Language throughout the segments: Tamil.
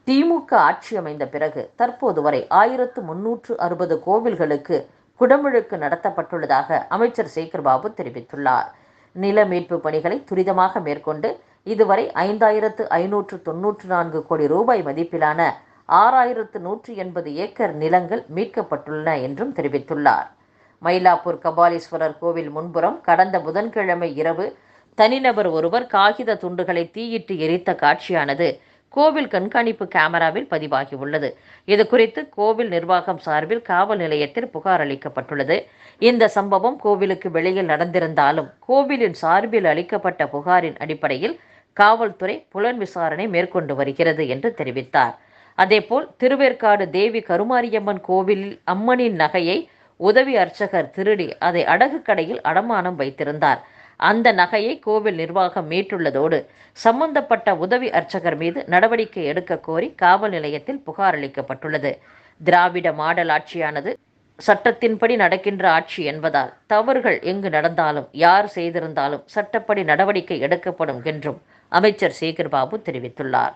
திமுக ஆட்சி அமைந்த பிறகு தற்போது வரை 1360 கோவில்களுக்கு குடமுழுக்கு நடத்தப்பட்டுள்ளதாக அமைச்சர் சேகர்பாபு தெரிவித்துள்ளார். நில மீட்பு பணிகளை துரிதமாக மேற்கொண்டு இதுவரை 5594 கோடி ரூபாய் மதிப்பிலான 6180 ஏக்கர் நிலங்கள் மீட்கப்பட்டுள்ளன என்றும் தெரிவித்துள்ளார். மயிலாப்பூர் கபாலீஸ்வரர் கோவில் முன்புறம் கடந்த புதன்கிழமை இரவு தனிநபர் ஒருவர் காகித துண்டுகளை தீயிட்டு எரித்த காட்சியானது கோவில் கண்காணிப்பு கேமராவில் பதிவாகியுள்ளது. இதுகுறித்து கோவில் நிர்வாகம் சார்பில் காவல் நிலையத்தில் புகார் அளிக்கப்பட்டுள்ளது. இந்த சம்பவம் கோவிலுக்கு வெளியில் நடந்திருந்தாலும் கோவிலின் சார்பில் அளிக்கப்பட்ட புகாரின் அடிப்படையில் காவல்துறை புலன் விசாரணை மேற்கொண்டு வருகிறது என்று தெரிவித்தார். அதேபோல் திருவேற்காடு தேவி கருமாரியம்மன் கோவிலில் அம்மனின் நகையை உதவி அர்ச்சகர் திருடி அதை அடகு கடையில் அடமானம் வைத்திருந்தார். அந்த நகையை கோவில் நிர்வாகம் மீட்டுள்ளதோடு சம்பந்தப்பட்ட உதவி அர்ச்சகர் மீது நடவடிக்கை எடுக்க கோரி காவல் நிலையத்தில் புகார் அளிக்கப்பட்டுள்ளது. திராவிட மாடல் ஆட்சியானது சட்டத்தின்படி நடக்கின்ற ஆட்சி என்பதால் தவறுகள் எங்கு நடந்தாலும் யார் செய்திருந்தாலும் சட்டப்படி நடவடிக்கை எடுக்கப்படும் என்றும் அமைச்சர் சேகர்பாபு தெரிவித்துள்ளார்.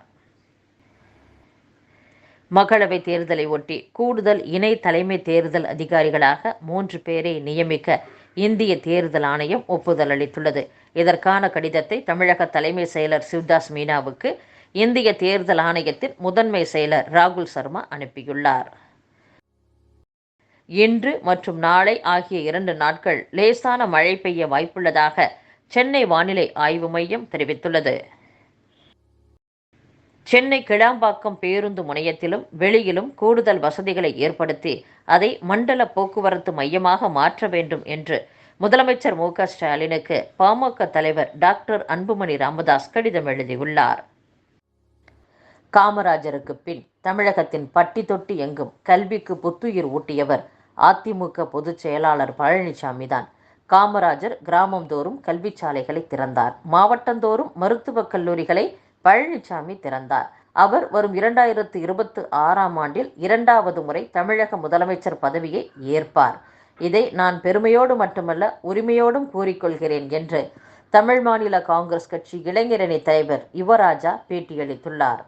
மக்களவை தேர்தலை ஒட்டி கூடுதல் இணை தலைமை தேர்தல் அதிகாரிகளாக 3 பேரை நியமிக்க இந்திய தேர்தல் ஆணையம் ஒப்புதல் அளித்துள்ளது. இதற்கான கடிதத்தை தமிழக தலைமை செயலர் சிவ்தாஸ் மீனாவுக்கு இந்திய தேர்தல் ஆணையத்தின் முதன்மை செயலர் ராகுல் சர்மா அனுப்பியுள்ளார். இன்று மற்றும் நாளை ஆகிய 2 நாட்கள் லேசான மழை பெய்ய வாய்ப்புள்ளதாக சென்னை வானிலை ஆய்வு மையம் தெரிவித்துள்ளது. சென்னை கிளாம்பாக்கம் பேருந்து முனையத்திலும் வெளியிலும் கூடுதல் வசதிகளை ஏற்படுத்தி அதை மண்டல போக்குவரத்து மையமாக மாற்ற வேண்டும் என்று முதலமைச்சர் மு.க. ஸ்டாலினுக்கு பாமக தலைவர் டாக்டர் அன்புமணி ராமதாஸ் கடிதம் எழுதியுள்ளார். காமராஜருக்கு பின் தமிழகத்தின் பட்டி தொட்டி எங்கும் கல்விக்கு புத்துயிர் ஊட்டியவர் அதிமுக பொதுச் செயலாளர் பழனிசாமி தான். காமராஜர் கிராமந்தோறும் கல்விச்சாலைகளை திறந்தார். மாவட்டந்தோறும் மருத்துவக் கல்லூரிகளை பழனிசாமி திறந்தார். அவர் வரும் 2026ஆம் ஆண்டில் 2வது முறை தமிழக முதலமைச்சர் பதவியை ஏற்பார். இதை நான் பெருமையோடு மட்டுமல்ல உரிமையோடும் கூறிக்கொள்கிறேன் என்று தமிழ் மாநில காங்கிரஸ் கட்சி இளைஞரணி தலைவர் யுவராஜா பேட்டியளித்துள்ளார்.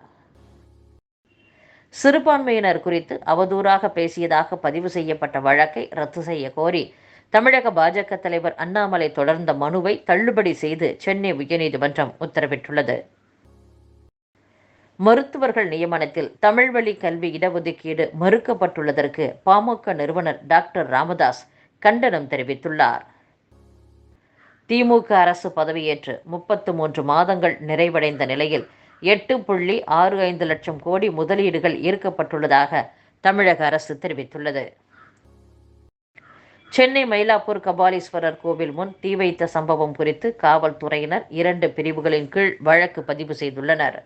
சிறுபான்மையினர் குறித்து அவதூறாக பேசியதாக பதிவு செய்யப்பட்ட வழக்கை ரத்து செய்ய கோரி தமிழக பாஜக தலைவர் அண்ணாமலை தொடர்ந்த மனுவை தள்ளுபடி செய்து சென்னை உயர்நீதிமன்றம் உத்தரவிட்டுள்ளது. மருத்துவர்கள் நியமனத்தில் தமிழ்வழி கல்வி இடஒதுக்கீடு மறுக்கப்பட்டுள்ளதற்கு பாமக நிறுவனர் டாக்டர் ராமதாஸ் கண்டனம் தெரிவித்துள்ளார். திமுக அரசு பதவியேற்று 33 மாதங்கள் நிறைவடைந்த நிலையில் 8.65 லட்சம் கோடி முதலீடுகள் ஈர்க்கப்பட்டுள்ளதாக தமிழக அரசு தெரிவித்துள்ளது. சென்னை மயிலாப்பூர் கபாலீஸ்வரர் கோவில் முன் தீ வைத்த சம்பவம் குறித்து காவல்துறையினர் 2 பிரிவுகளின் கீழ் வழக்கு பதிவு செய்துள்ளனர்.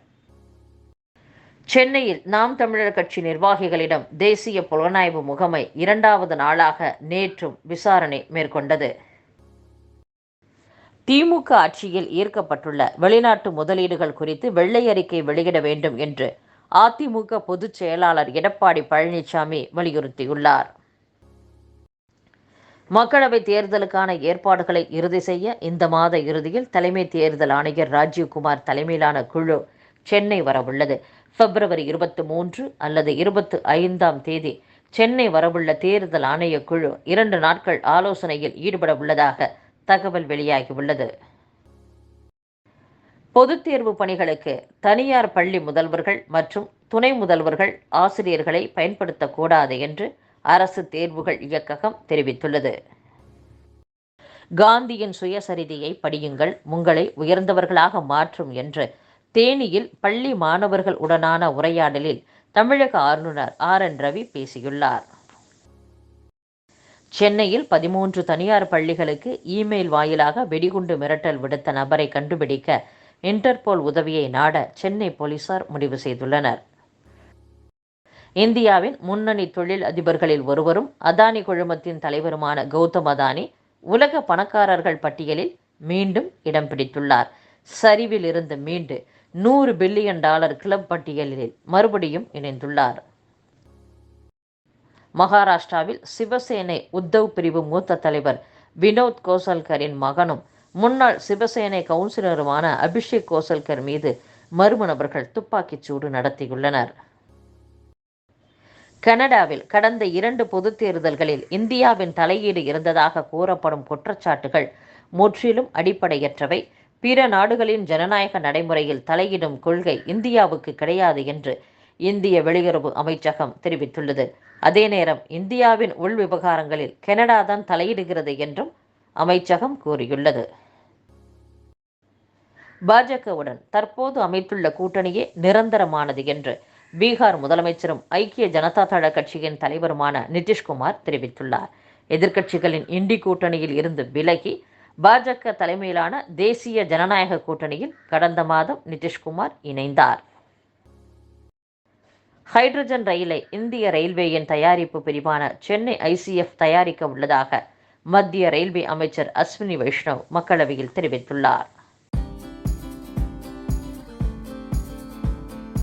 சென்னையில் நாம் தமிழர் கட்சி நிர்வாகிகளிடம் தேசிய புலனாய்வு முகமை 2வது நாளாக நேற்றும் விசாரணை மேற்கொண்டது. திமுக ஆட்சியில் ஈர்க்கப்பட்டுள்ள வெளிநாட்டு முதலீடுகள் குறித்து வெள்ளை அறிக்கை வெளியிட வேண்டும் என்று அதிமுக பொதுச் செயலாளர் எடப்பாடி பழனிசாமி வலியுறுத்தியுள்ளார். மக்களவைத் தேர்தலுக்கான ஏற்பாடுகளை இறுதி செய்ய இந்த மாத இறுதியில் தலைமை தேர்தல் ஆணையர் ராஜீவ்குமார் தலைமையிலான குழு சென்னை வரவுள்ளது. பிப்ரவரி 23 அல்லது 25ஆம் தேதி சென்னை வரவுள்ள தேர்தல் ஆணைய குழு 2 நாட்கள் ஆலோசனையில் ஈடுபட உள்ளதாக தகவல் வெளியாகியுள்ளது. பொதுத் தேர்வு பணிகளுக்கு தனியார் பள்ளி முதல்வர்கள் மற்றும் துணை முதல்வர்கள் ஆசிரியர்களை பயன்படுத்தக்கூடாது என்று அரசு தேர்வுகள் இயக்ககம் தெரிவித்துள்ளது. காந்தியின் சுயசரிதையை படியுங்கள், உங்களை உயர்ந்தவர்களாக மாற்றும் என்று தேனியில் பள்ளி மாணவர்கள் உடனான உரையாடலில் தமிழக ஆளுநர் ஆர்.என். ரவி பேசியுள்ளார். சென்னையில் 13 தனியார் பள்ளிகளுக்கு இமெயில் வாயிலாக வெடிகுண்டு மிரட்டல் விடுத்த நபரை கண்டுபிடிக்க இன்டர்போல் உதவியை நாட சென்னை போலீசார் முடிவு செய்துள்ளனர். இந்தியாவின் முன்னணி தொழில் அதிபர்களில் ஒருவரும் அதானி குழுமத்தின் தலைவருமான கௌதம் அதானி உலக பணக்காரர்கள் பட்டியலில் மீண்டும் இடம் பிடித்துள்ளார். சரிவில் இருந்து மீண்டு $100 பில்லியன் கிளப் பட்டியலில் மறுபடியும் இணைந்துள்ளார். மகாராஷ்டிராவில் சிவசேனை உத்தவ் பிரிவு மூத்த தலைவர் வினோத் கோசல்கரின் மகனும் முன்னாள் சிவசேனை கவுன்சிலருமான அபிஷேக் கோசல்கர் மீது மர்ம நபர்கள் துப்பாக்கிச்சூடு நடத்தியுள்ளனர். கனடாவில் கடந்த 2 பொதுத் தேர்தல்களில் இந்தியாவின் தலையீடு இருந்ததாக கூறப்படும் குற்றச்சாட்டுகள் முற்றிலும் அடிப்படையற்றவை. பிற நாடுகளின் ஜனநாயக நடைமுறையில் தலையிடும் கொள்கை இந்தியாவுக்கு கிடையாது என்று இந்திய வெளியுறவு அமைச்சகம் தெரிவித்துள்ளது. அதே நேரம் இந்தியாவின் உள் விவகாரங்களில் கனடா தான் தலையிடுகிறது என்றும் அமைச்சகம் கூறியுள்ளது. பாஜகவுடன் தற்போது அமைத்துள்ள கூட்டணியே நிரந்தரமானது என்று பீகார் முதலமைச்சரும் ஐக்கிய ஜனதா தள கட்சியின் தலைவருமான நிதிஷ்குமார் தெரிவித்துள்ளார். எதிர்க்கட்சிகளின் இண்டி கூட்டணியில் இருந்து விலகி பாஜக தலைமையிலான தேசிய ஜனநாயக கூட்டணியில் கடந்த மாதம் நிதிஷ்குமார் இணைந்தார். ஹைட்ரஜன் ரயிலை இந்திய ரயில்வேயின் தயாரிப்பு பிரிவான சென்னை ICF தயாரிக்க உள்ளதாக மத்திய ரயில்வே அமைச்சர் அஸ்வினி வைஷ்ணவ் மக்களவையில் தெரிவித்துள்ளார்.